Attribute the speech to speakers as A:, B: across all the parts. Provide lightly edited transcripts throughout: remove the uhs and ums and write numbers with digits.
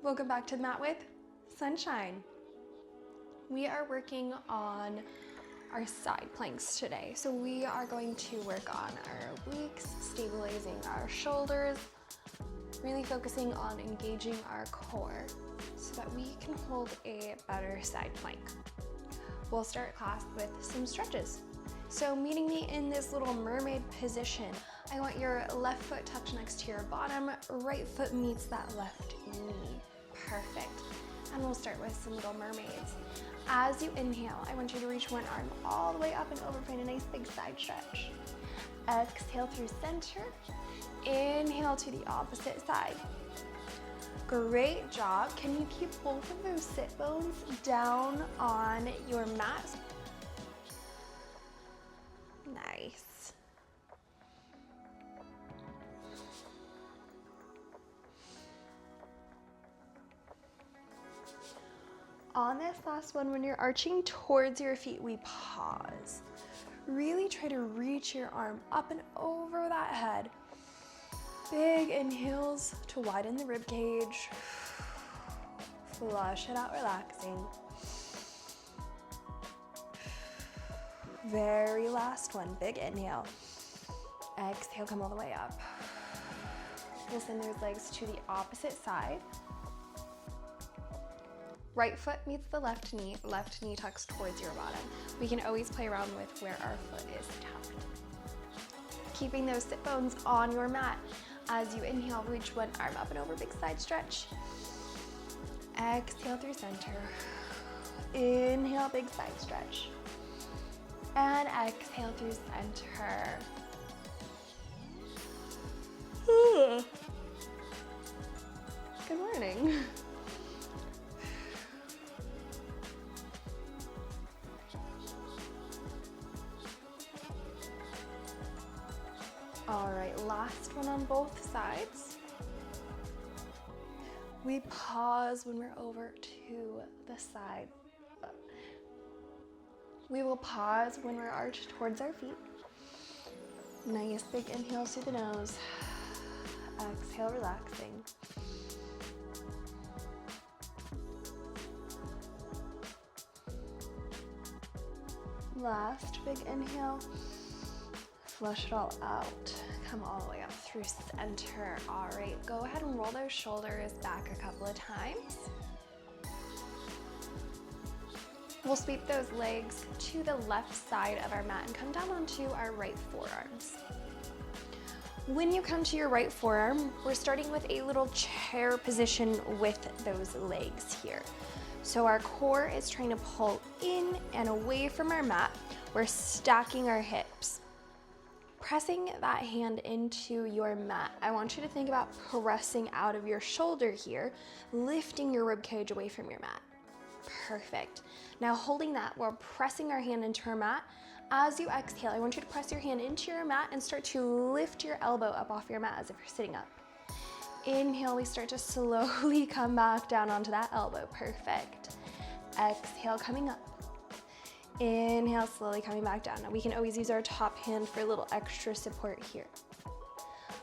A: Welcome back to the mat with Sunshine. We are working on our side planks today. So we are going to work on our obliques, stabilizing our shoulders, really focusing on engaging our core so that we can hold a better side plank. We'll start class with some stretches. So meeting me in this little mermaid position, I want your left foot tucked next to your bottom, right foot meets that left knee. Perfect. And we'll start with some little mermaids. As you inhale, I want you to reach one arm all the way up and over, find a nice big side stretch. Exhale through center. Inhale to the opposite side. Great job. Can you keep both of those sit bones down on your mat? Nice. On this last one, when you're arching towards your feet, we pause. Really try to reach your arm up and over that head. Big inhales to widen the rib cage. Flush it out, relaxing. Very last one, big inhale. Exhale, come all the way up. We'll send those legs to the opposite side. Right foot meets the left knee tucks towards your bottom. We can always play around with where our foot is tucked. Keeping those sit bones on your mat. As you inhale, reach one arm up and over, big side stretch. Exhale through center. Inhale, big side stretch. And exhale through center. Good morning. All right, last one on both sides. We pause when we're over to the side. We will pause when we're arched towards our feet. Nice big inhales through the nose. Exhale, relaxing. Last big inhale. Flush it all out. Come all the way up through center. All right, go ahead and roll those shoulders back a couple of times. We'll sweep those legs to the left side of our mat and come down onto our right forearms. When you come to your right forearm, we're starting with a little chair position with those legs here. So our core is trying to pull in and away from our mat. We're stacking our hips. Pressing that hand into your mat, I want you to think about pressing out of your shoulder here, lifting your rib cage away from your mat. Perfect. Now holding that, we're pressing our hand into our mat. As you exhale, I want you to press your hand into your mat and start to lift your elbow up off your mat as if you're sitting up. Inhale, we start to slowly come back down onto that elbow. Perfect. Exhale, coming up. Inhale, slowly coming back down. Now we can always use our top hand for a little extra support here.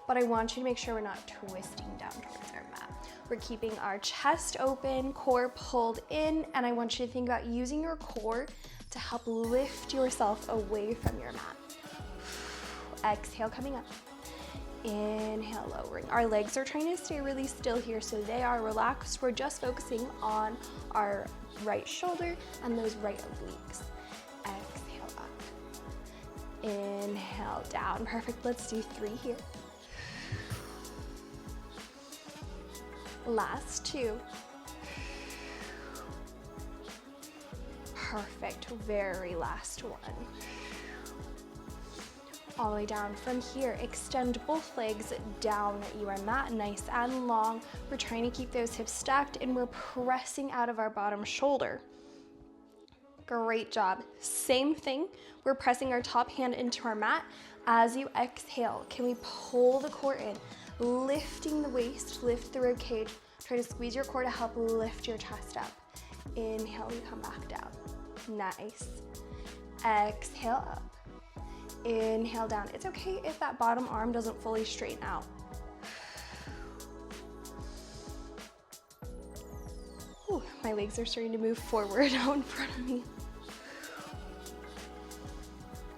A: But I want you to make sure we're not twisting down towards our mat. We're keeping our chest open, core pulled in, and I want you to think about using your core to help lift yourself away from your mat. Exhale, coming up. Inhale, lowering. Our legs are trying to stay really still here, so they are relaxed. We're just focusing on our right shoulder and those right obliques. Exhale up. Inhale down. Perfect. Let's do 3 here. Last 2. Perfect. Very last one. All the way down. From here, extend both legs down your mat, nice and long. We're trying to keep those hips stacked and we're pressing out of our bottom shoulder. Great job. Same thing, we're pressing our top hand into our mat. As you exhale, can we pull the core in, lifting the waist, lift the rib cage, try to squeeze your core to help lift your chest up. Inhale, we come back down. Nice. Exhale up. Inhale down. It's okay if that bottom arm doesn't fully straighten out. My legs are starting to move forward out in front of me.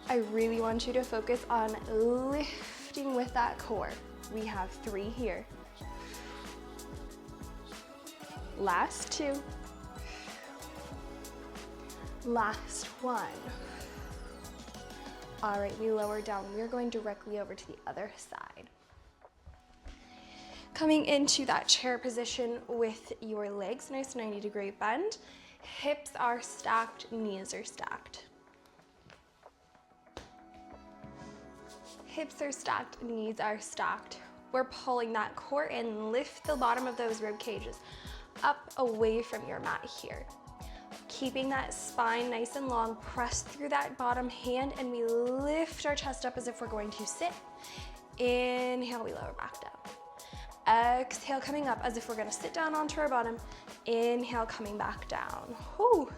A: I really want you to focus on lifting with that core. We have 3 here. Last 2. Last 1. All right, we lower down. We are going directly over to the other side. Coming into that chair position with your legs, nice 90-degree bend. Hips are stacked, knees are stacked. Hips are stacked, knees are stacked. We're pulling that core in, lift the bottom of those rib cages up away from your mat here. Keeping that spine nice and long, press through that bottom hand, and we lift our chest up as if we're going to sit. Inhale, we lower back down. Exhale, coming up as if we're gonna sit down onto our bottom. Inhale, coming back down. Whew.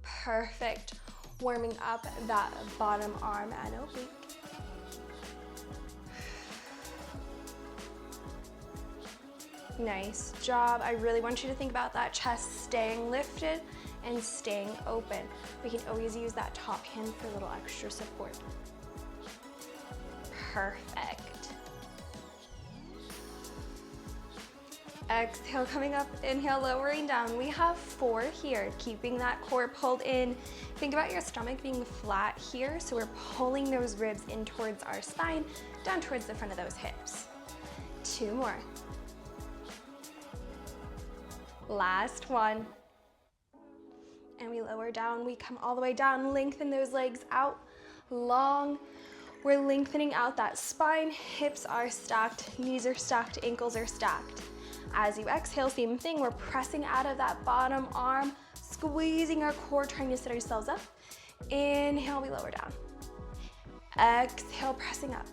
A: Perfect. Warming up that bottom arm and oblique. Nice job. I really want you to think about that chest staying lifted and staying open. We can always use that top hand for a little extra support. Perfect. Exhale, coming up, inhale, lowering down. We have 4 here, keeping that core pulled in. Think about your stomach being flat here, so we're pulling those ribs in towards our spine, down towards the front of those hips. 2 more. Last 1. And we lower down, we come all the way down, lengthen those legs out long. We're lengthening out that spine, hips are stacked, knees are stacked, ankles are stacked. As you exhale, same thing, we're pressing out of that bottom arm, squeezing our core, trying to sit ourselves up. Inhale, we lower down. Exhale, pressing up.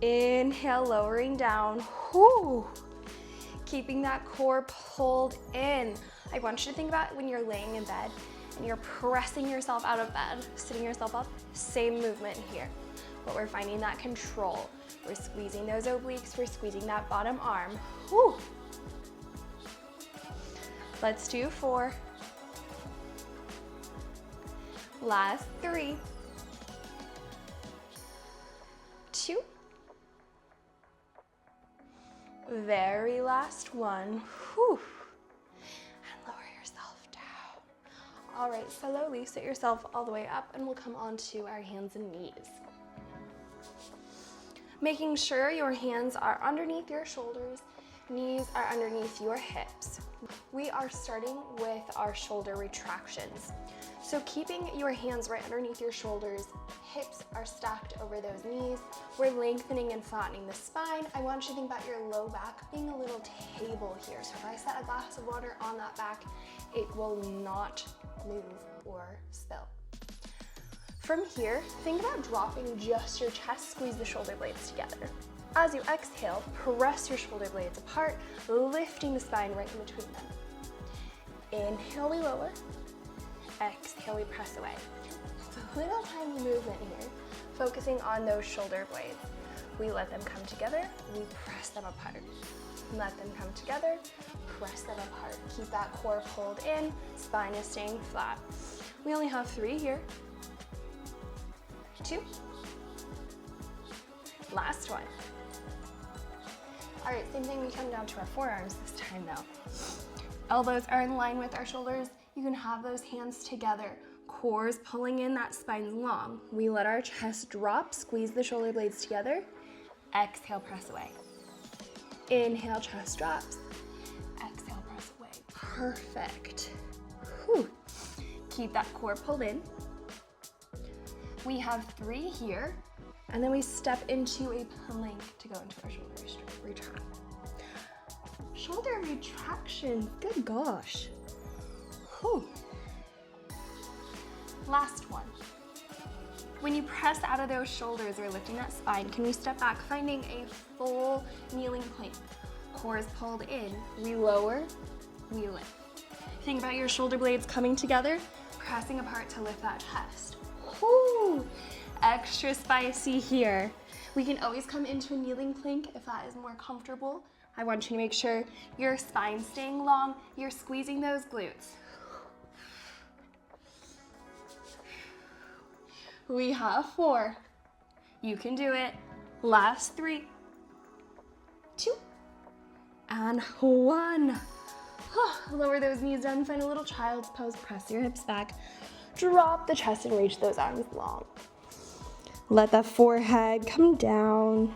A: Inhale, lowering down. Whew. Keeping that core pulled in. I want you to think about when you're laying in bed and you're pressing yourself out of bed, sitting yourself up, same movement here. But we're finding that control. We're squeezing those obliques, we're squeezing that bottom arm. Whew. Let's do 4. Last 3. 2. Very last 1. Whew. And lower yourself down. All right, slowly sit yourself all the way up and we'll come onto our hands and knees. Making sure your hands are underneath your shoulders, knees are underneath your hips. We are starting with our shoulder retractions. So keeping your hands right underneath your shoulders, hips are stacked over those knees. We're lengthening and flattening the spine. I want you to think about your low back being a little table here. So if I set a glass of water on that back, it will not move or spill. From here, think about dropping just your chest, squeeze the shoulder blades together. As you exhale, press your shoulder blades apart, lifting the spine right in between them. Inhale, we lower. Exhale, we press away. It's a little tiny movement here, focusing on those shoulder blades. We let them come together, we press them apart. Let them come together, press them apart. Keep that core pulled in, spine is staying flat. We only have 3 here. 2. Last 1. All right, same thing, we come down to our forearms this time now. Elbows are in line with our shoulders. You can have those hands together. Core's pulling in, that spine's long. We let our chest drop, squeeze the shoulder blades together. Exhale, press away. Inhale, chest drops. Exhale, press away. Perfect. Whew. Keep that core pulled in. We have 3 here, and then we step into a plank to go into our shoulder retract. Shoulder retraction, good gosh. Whew. Last 1. When you press out of those shoulders or lifting that spine, can we step back, finding a full kneeling plank? Core is pulled in, we lower, we lift. Think about your shoulder blades coming together, pressing apart to lift that chest. Whoo! Extra spicy here. We can always come into a kneeling plank if that is more comfortable. I want you to make sure your spine's staying long, you're squeezing those glutes. We have 4. You can do it. Last 3, 2, and 1. Lower those knees down, find a little child's pose, press your hips back, drop the chest and reach those arms long. Let the forehead come down.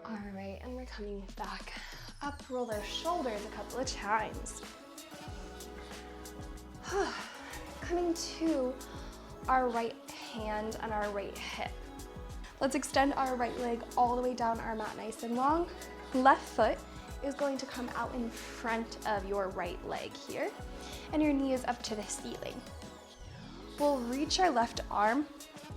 A: All right, and we're coming back up, roll those shoulders a couple of times. Coming to our right hand and our right hip. Let's extend our right leg all the way down our mat nice and long. Left foot is going to come out in front of your right leg here, and your knee is up to the ceiling. We'll reach our left arm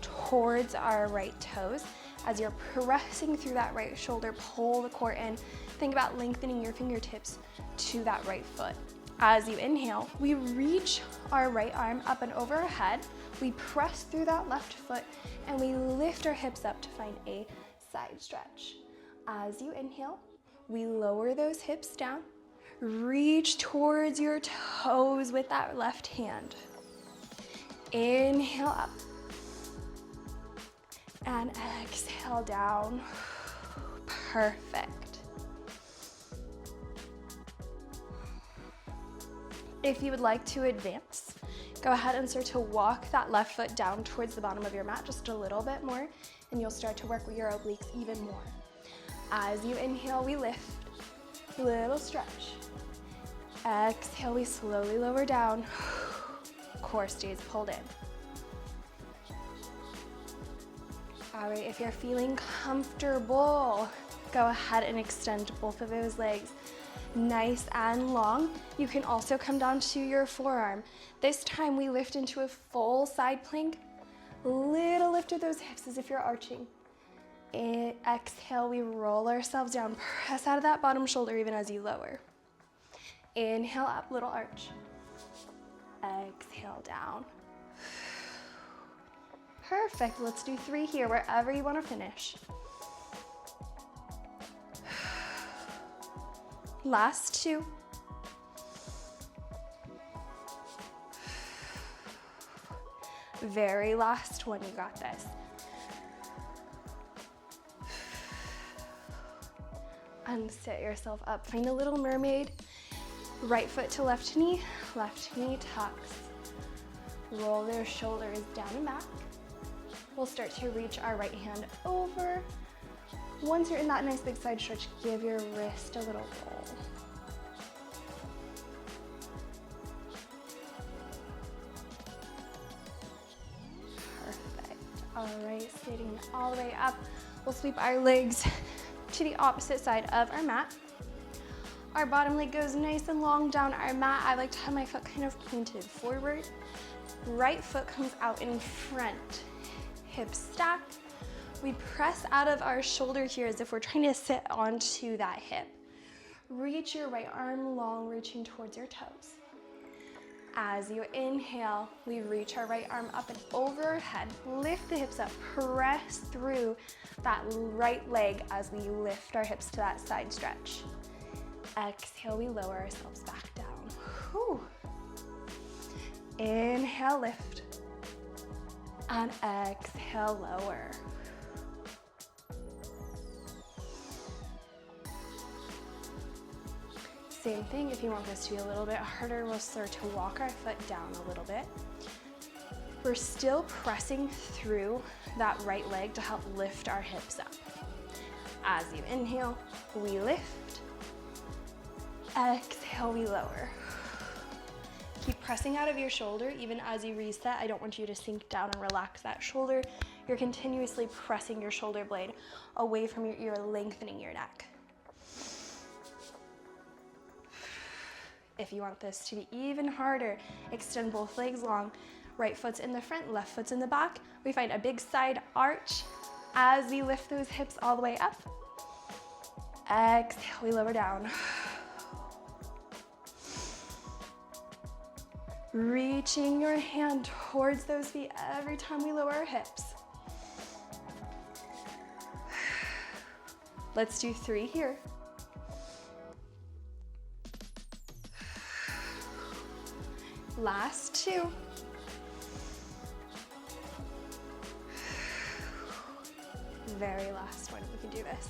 A: towards our right toes. As you're pressing through that right shoulder, pull the core in. Think about lengthening your fingertips to that right foot. As you inhale, we reach our right arm up and over our head. We press through that left foot and we lift our hips up to find a side stretch. As you inhale, we lower those hips down. Reach towards your toes with that left hand. Inhale up. And exhale down. Perfect. If you would like to advance, go ahead and start to walk that left foot down towards the bottom of your mat just a little bit more, and you'll start to work with your obliques even more. As you inhale, we lift, little stretch. Exhale, we slowly lower down. Core stays pulled in. All right, if you're feeling comfortable, go ahead and extend both of those legs nice and long. You can also come down to your forearm. This time we lift into a full side plank. Little lift of those hips as if you're arching. Exhale, we roll ourselves down. Press out of that bottom shoulder even as you lower. Inhale up, little arch. Exhale down. Perfect, let's do 3 here, wherever you want to finish. Last 2. Very last one, you got this. Unsit yourself up, find a little mermaid. Right foot to left knee tucks. Roll their shoulders down and back. We'll start to reach our right hand over. Once you're in that nice big side stretch, give your wrist a little roll. Perfect. All right, sitting all the way up. We'll sweep our legs to the opposite side of our mat. Our bottom leg goes nice and long down our mat. I like to have my foot kind of pointed forward. Right foot comes out in front. Hips stack. We press out of our shoulder here as if we're trying to sit onto that hip. Reach your right arm long, reaching towards your toes. As you inhale, we reach our right arm up and over our head. Lift the hips up, press through that right leg as we lift our hips to that side stretch. Exhale, we lower ourselves back down. Whew. Inhale, lift. And exhale, lower. Same thing, if you want this to be a little bit harder, we'll start to walk our foot down a little bit. We're still pressing through that right leg to help lift our hips up. As you inhale, we lift. Exhale, we lower. Keep pressing out of your shoulder even as you reset. I don't want you to sink down and relax that shoulder. You're continuously pressing your shoulder blade away from your ear, lengthening your neck. If you want this to be even harder, extend both legs long. Right foot's in the front, left foot's in the back. We find a big side arch as we lift those hips all the way up. Exhale, we lower down. Reaching your hand towards those feet every time we lower our hips. Let's do 3 here. Last 2. Very last one, you can do this.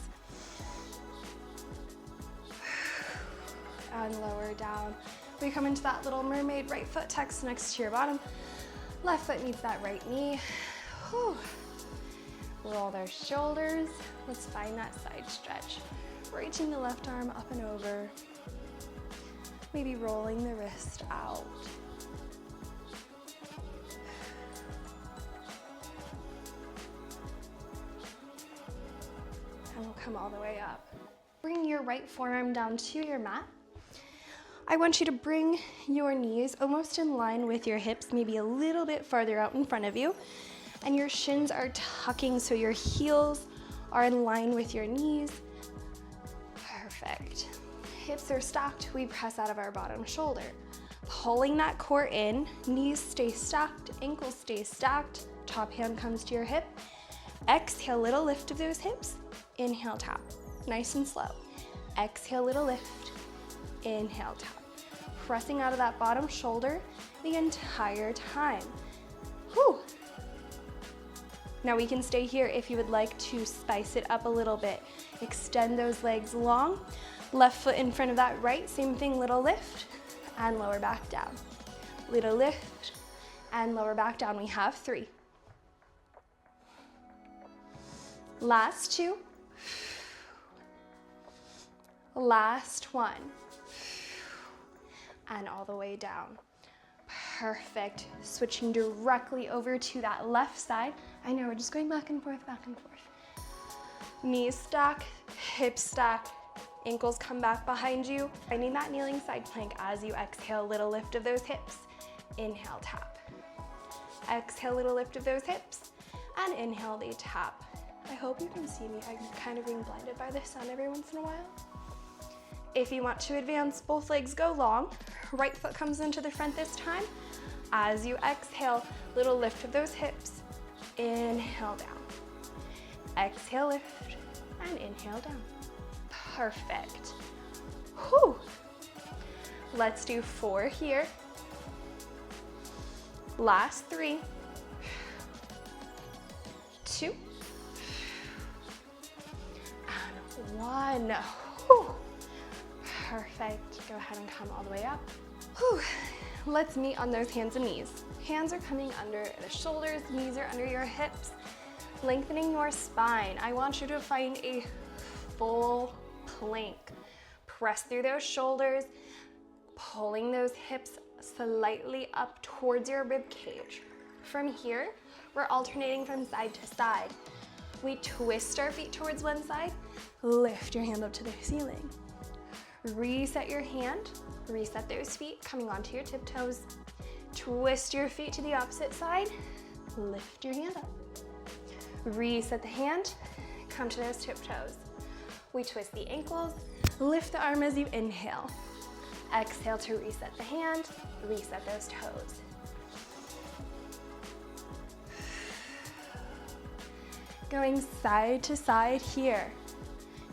A: And lower down. We come into that little mermaid, right foot tucks next to your bottom. Left foot meets that right knee. Whew. Roll those shoulders. Let's find that side stretch. Reaching the left arm up and over. Maybe rolling the wrist out. And we'll come all the way up. Bring your right forearm down to your mat. I want you to bring your knees almost in line with your hips, maybe a little bit farther out in front of you. And your shins are tucking so your heels are in line with your knees. Perfect. Hips are stacked, we press out of our bottom shoulder. Pulling that core in, knees stay stacked, ankles stay stacked, top hand comes to your hip. Exhale, little lift of those hips. Inhale, tap. Nice and slow. Exhale, little lift. Inhale, tap. Pressing out of that bottom shoulder the entire time. Whew. Now we can stay here if you would like to spice it up a little bit. Extend those legs long. Left foot in front of that right, same thing, little lift and lower back down. Little lift and lower back down. We have 3. Last 2. Last 1. And all the way down. Perfect. Switching directly over to that left side. I know, we're just going back and forth, back and forth. Knees stack, hips stack, ankles come back behind you. Finding that kneeling side plank as you exhale, little lift of those hips. Inhale, tap. Exhale, little lift of those hips. And inhale, they tap. I hope you can see me. I'm kind of being blinded by the sun every once in a while. If you want to advance, both legs go long. Right foot comes into the front this time. As you exhale, little lift of those hips. Inhale down. Exhale, lift, and inhale down. Perfect. Whew. Let's do 4 here. Last 3. 2. And 1. Whew. Perfect. Go ahead and come all the way up. Whew. Let's meet on those hands and knees. Hands are coming under the shoulders, knees are under your hips, lengthening your spine. I want you to find a full plank. Press through those shoulders, pulling those hips slightly up towards your rib cage. From here, we're alternating from side to side. We twist our feet towards one side, lift your hand up to the ceiling. Reset your hand, reset those feet, coming onto your tiptoes. Twist your feet to the opposite side, lift your hand up. Reset the hand, come to those tiptoes. We twist the ankles, lift the arm as you inhale. Exhale to reset the hand, reset those toes. Going side to side here.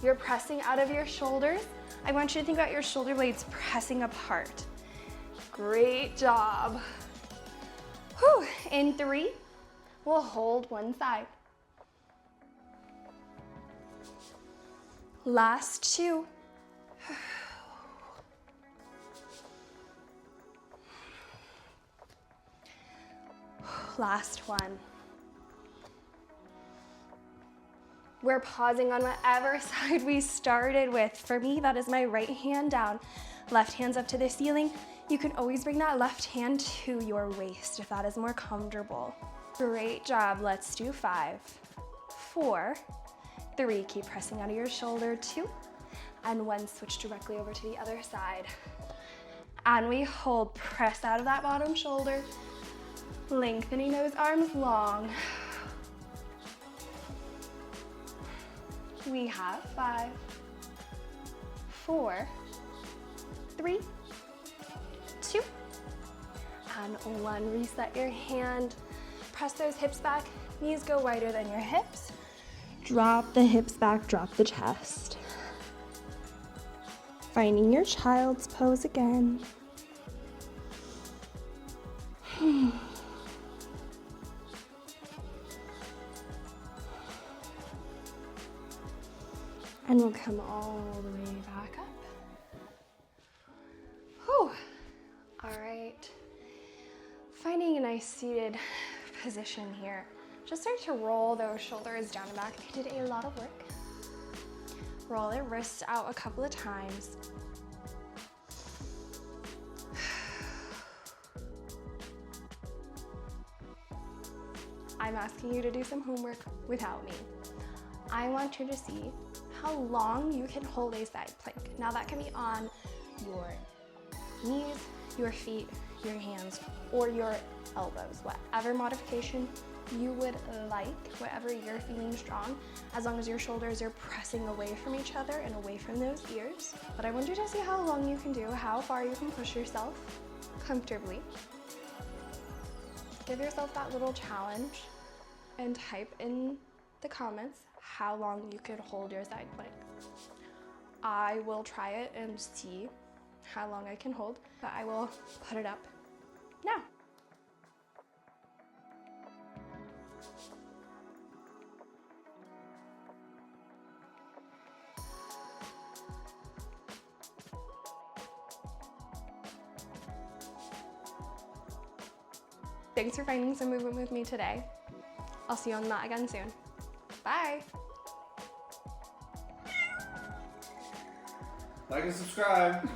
A: You're pressing out of your shoulders. I want you to think about your shoulder blades pressing apart. Great job. Whew. In 3, we'll hold one side. Last 2. Last 1. We're pausing on whatever side we started with. For me, that is my right hand down. Left hand's up to the ceiling. You can always bring that left hand to your waist if that is more comfortable. Great job. Let's do 5, 4, 3. Keep pressing out of your shoulder. 2, and 1. Switch directly over to the other side. And we hold. Press out of that bottom shoulder. Lengthening those arms long. We have 5, 4, 3, 2, and 1. Reset your hand. Press those hips back. Knees go wider than your hips. Drop the hips back, drop the chest. Finding your child's pose again. And we'll come all the way back up. Whew. All right. Finding a nice seated position here. Just start to roll those shoulders down and back. You did a lot of work. Roll the wrists out a couple of times. I'm asking you to do some homework without me. I want you to see how long you can hold a side plank. Now that can be on your knees, your feet, your hands, or your elbows, whatever modification you would like, whatever you're feeling strong, as long as your shoulders are pressing away from each other and away from those ears. But I want you to see how long you can do, how far you can push yourself comfortably. Give yourself that little challenge and type in the comments how long you could hold your side plank. I will try it and see how long I can hold, but I will put it up now. Thanks for finding some movement with me today. I'll see you on the mat again soon. Bye.
B: Like and subscribe.